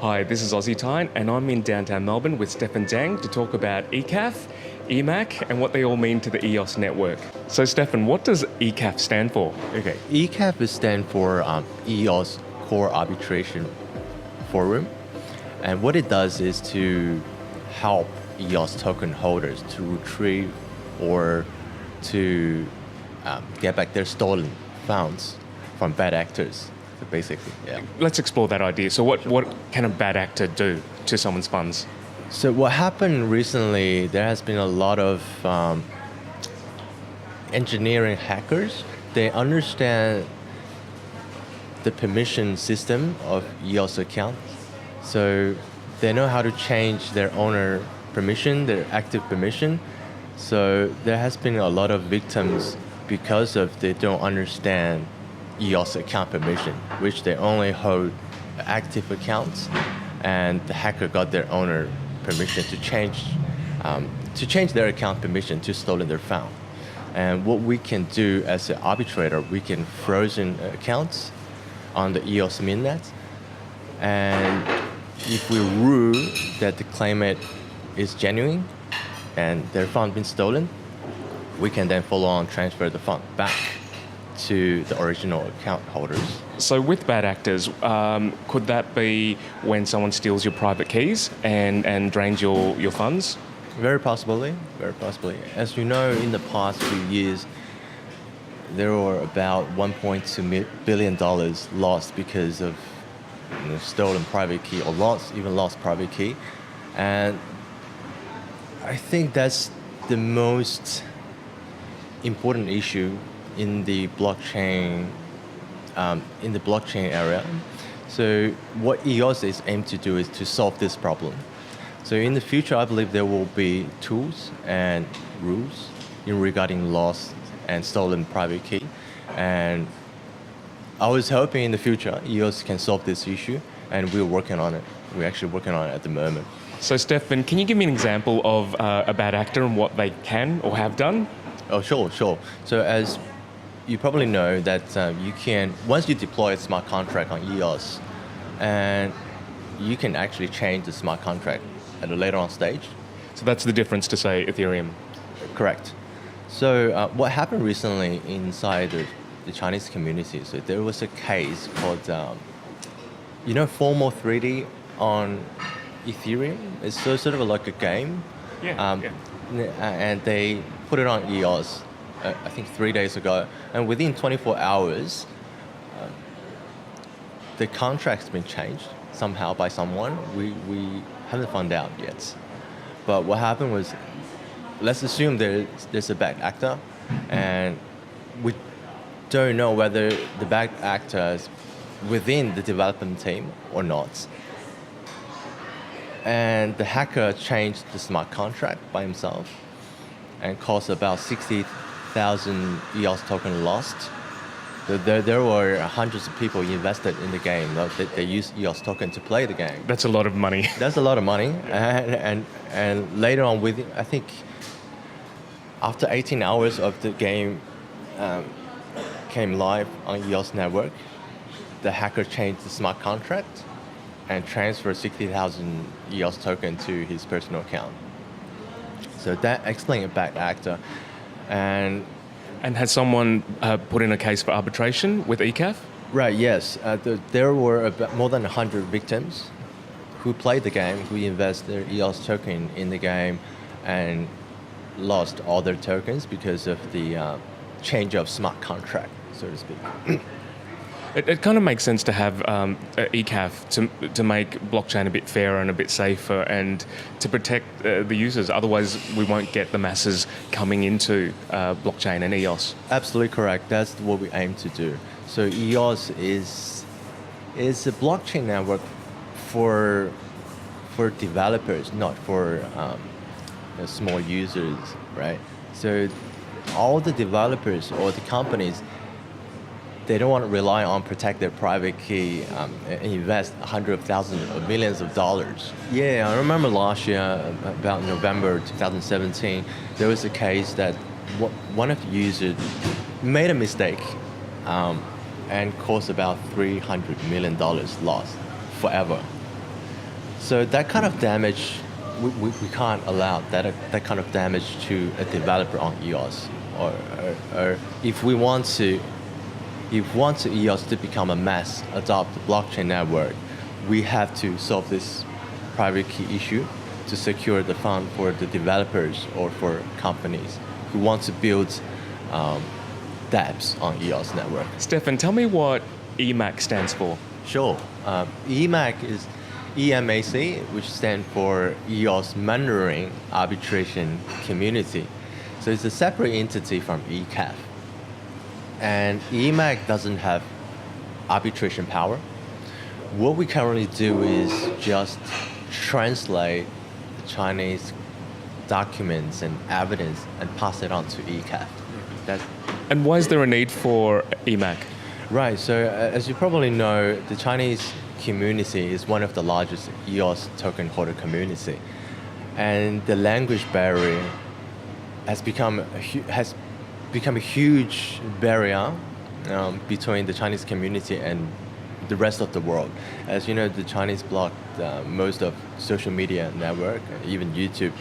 Hi, this is Aussie Time, and I'm in downtown Melbourne with Stephan Zhang to talk about ECAF, EMAC, and what they all mean to the EOS network. So, Stephan, what does ECAF stand for? Okay, ECAF stands for EOS Core Arbitration Forum, and what it does is to help EOS token holders to retrieve or to get back their stolen funds from bad actors. So basically, yeah. Let's explore that idea. So what can a bad actor do to someone's funds? So what happened recently, there has been a lot of engineering hackers. They understand the permission system of EOS account. So they know how to change their owner permission, their active permission. So there has been a lot of victims because of they don't understand EOS account permission, which they only hold active accounts, and the hacker got their owner permission to change their account permission to stolen their fund. And what we can do as an arbitrator, we can frozen accounts on the EOS mainnet, and if we rule that the claimant is genuine and their fund been stolen, we can then follow on transfer the fund back to the original account holders. So with bad actors, could that be when someone steals your private keys and drains your funds? Very possibly, very possibly. As you know, in the past few years, there were about $1.2 billion lost because of stolen private key or lost private key. And I think that's the most important issue in the blockchain area. So what EOS is aimed to do is to solve this problem. So in the future, I believe there will be tools and rules regarding lost and stolen private key. And I was hoping in the future EOS can solve this issue, and we're working on it. We're actually working on it at the moment. So Stephan, can you give me an example of a bad actor and what they can or have done? Oh, sure. So as you probably know that you can, once you deploy a smart contract on EOS, and you can actually change the smart contract at a later on stage. So that's the difference to, say, Ethereum? Correct. So what happened recently inside the Chinese community, so there was a case called, Formal 3D on Ethereum. It's sort of like a game. Yeah. And they put it on EOS, I think 3 days ago. And within 24 hours, the contract's been changed somehow by someone. We haven't found out yet. But what happened was, let's assume there's a bad actor, and we don't know whether the bad actor is within the development team or not. And the hacker changed the smart contract by himself and caused about 60,000 EOS token lost. There were hundreds of people invested in the game. They used EOS token to play the game. That's a lot of money. That's a lot of money. And later on, I think after 18 hours of the game came live on EOS network, the hacker changed the smart contract and transferred 60,000 EOS token to his personal account. So that explains a bad actor. And has someone put in a case for arbitration with ECAF? Right, yes. There were about more than 100 victims who played the game, who invested their EOS token in the game and lost all their tokens because of the change of smart contract, so to speak. It kind of makes sense to have ECAF to make blockchain a bit fairer and a bit safer and to protect the users. Otherwise, we won't get the masses coming into blockchain and EOS. Absolutely correct. That's what we aim to do. So EOS is a blockchain network for developers, not for small users, right? So all the developers or the companies, they don't want to rely on protect their private key and invest hundreds of thousands or millions of dollars. Yeah, I remember last year, about November 2017, there was a case that one of the users made a mistake and caused about $300 million lost forever. So that kind of damage, we can't allow that kind of damage to a developer on EOS. Or if we want EOS to become a mass adopt blockchain network, we have to solve this private key issue to secure the fund for the developers or for companies who want to build DApps on EOS network. Stephan, tell me what EMAC stands for. Sure. EMAC is EMAC, which stands for EOS Mandarin Arbitration Community. So it's a separate entity from ECAF. And EMAC doesn't have arbitration power. What we currently do is just translate the Chinese documents and evidence and pass it on to ECAF. And why is there a need for EMAC? Right, so as you probably know, the Chinese community is one of the largest EOS token holder community. And the language barrier has become a huge barrier between the Chinese community and the rest of the world. As you know, the Chinese blocked most of social media network, even YouTube.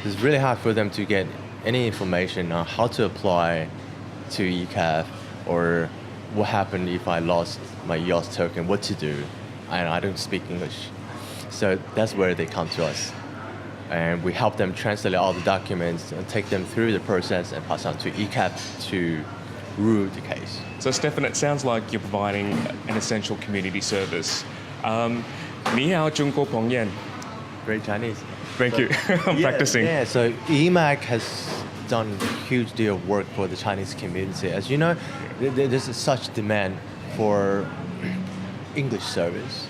It's really hard for them to get any information on how to apply to ECAF or what happened if I lost my EOS token, what to do, and I don't speak English. So that's where they come to us. And we help them translate all the documents and take them through the process and pass on to ECAF to rule the case. So Stephan, it sounds like you're providing an essential community service. 你好，中国朋友. Great Chinese. Thank you. I'm practicing. Yeah, so EMAC has done a huge deal of work for the Chinese community. As you know, there's such demand for English service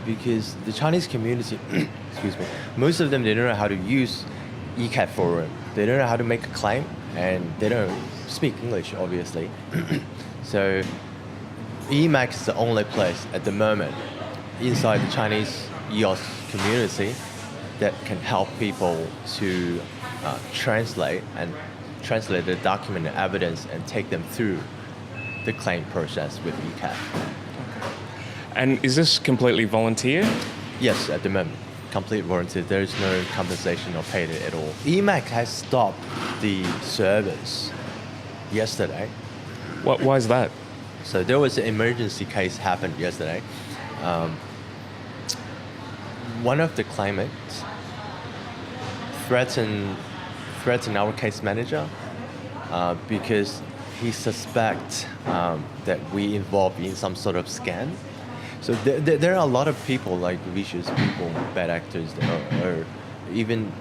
because the Chinese community, excuse me, most of them, they don't know how to use ECAF forum. They don't know how to make a claim, and they don't speak English, obviously. So EMAC is the only place at the moment inside the Chinese EOS community that can help people to translate the document and evidence and take them through the claim process with ECAF. And is this completely volunteer? Yes, at the moment, complete volunteer. There is no compensation or paid at all. EMAC has stopped the service yesterday. Why is that? So there was an emergency case happened yesterday. One of the claimants threatened our case manager because he suspects that we involved in some sort of scam. So there are a lot of people, like vicious people, bad actors, or even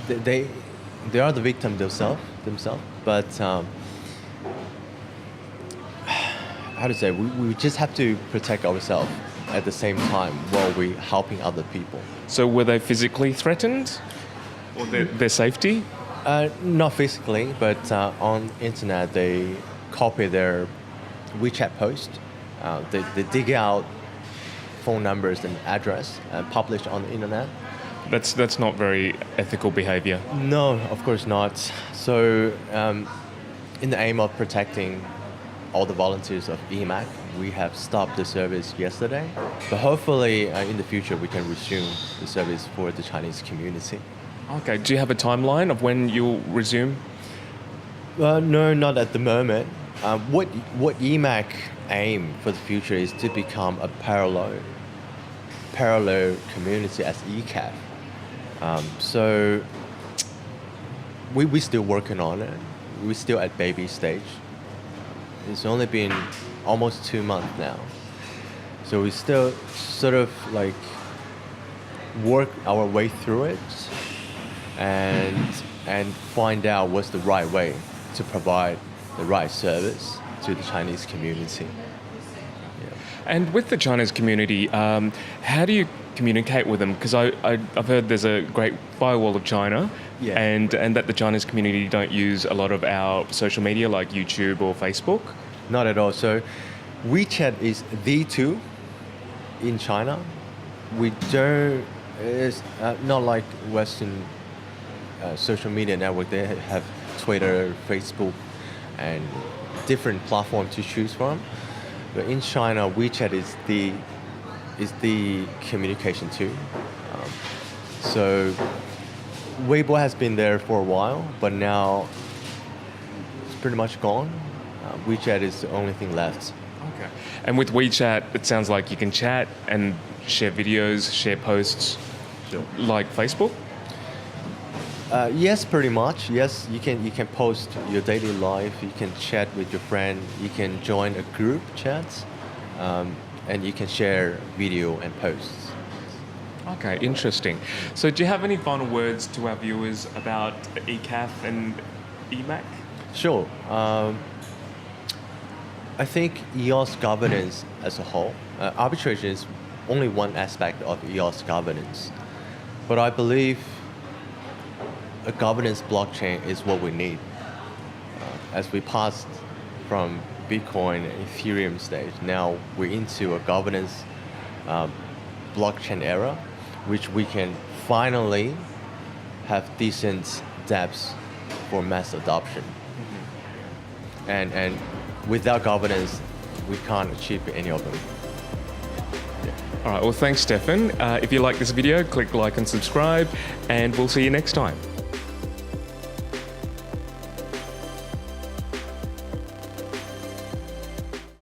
they are the victim themselves. But how to say, we just have to protect ourselves at the same time while we're helping other people. So were they physically threatened? Or their safety? Not physically, but on internet they copy their WeChat post. They dig out phone numbers and address and publish on the internet. That's not very ethical behavior. No, of course not. So in the aim of protecting all the volunteers of EMAC, we have stopped the service yesterday. But hopefully in the future we can resume the service for the Chinese community. Okay, do you have a timeline of when you'll resume? No, not at the moment. What EMAC aim for the future is to become a parallel community as ECAF. So we're still working on it. We're still at baby stage. It's only been almost 2 months now. So we still sort of like work our way through it and find out what's the right way to provide the right service to the Chinese community. Yeah. And with the Chinese community, how do you communicate with them? Because I've heard there's a great firewall of China, Yeah. and that the Chinese community don't use a lot of our social media like YouTube or Facebook. Not at all. So WeChat is the tool in China. We don't, it's not like Western social media network. They have Twitter, Facebook, and different platforms to choose from. But in China, WeChat is the communication tool. So Weibo has been there for a while, but now it's pretty much gone. WeChat is the only thing left. Okay. And with WeChat, it sounds like you can chat and share videos, share posts, Sure. like Facebook? Yes, pretty much. Yes, you can post your daily life. You can chat with your friend. You can join a group chat, and you can share video and posts. Okay, interesting. So do you have any final words to our viewers about ECAF and EMAC? Sure. I think EOS governance as a whole, arbitration is only one aspect of EOS governance, but I believe a governance blockchain is what we need. As we passed from Bitcoin and Ethereum stage, now we're into a governance blockchain era, which we can finally have decent DApps for mass adoption. And without governance, we can't achieve any of them. All right, well, thanks, Stephan. If you like this video, click like and subscribe, and we'll see you next time.